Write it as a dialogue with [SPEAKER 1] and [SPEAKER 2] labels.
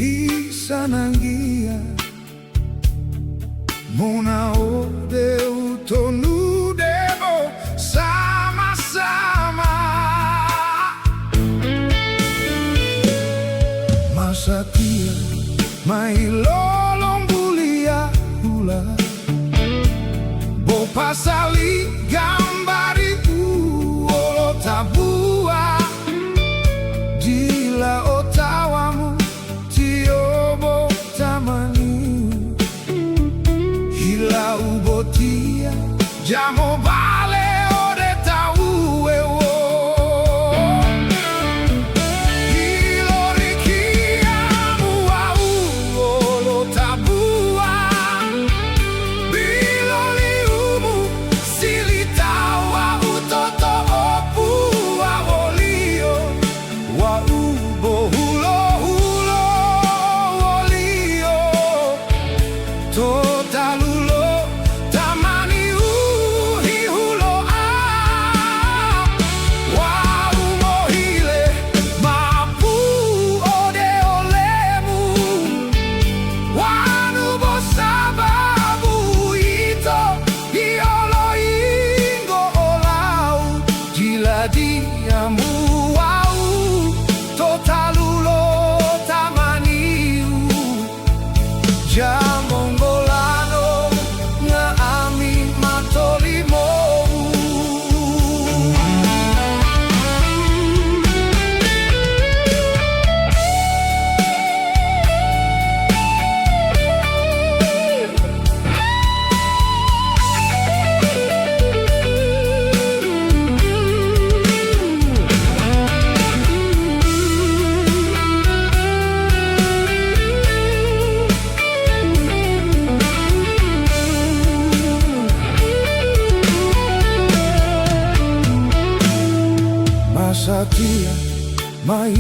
[SPEAKER 1] hisanangia Mona ode utonu debo sama-sama Masakia mai lolong bulia hula Bo pasali gambari uolo tabua Dila otawamu tiobo tamani Hila ubotia jamo bale ode tauwe wo Hilorikia mua uolo tabua Biloli umu silitawa utoto opua olio Wa ubo hulo hulo olio Totalulo tamani uhi hulo Wa umohile mapu ode olemu Wanubo sababu ito iolo ingo olau Jiladiamu wau totalulo tamaniu Jamongolano nga ami matolimo Masakia mai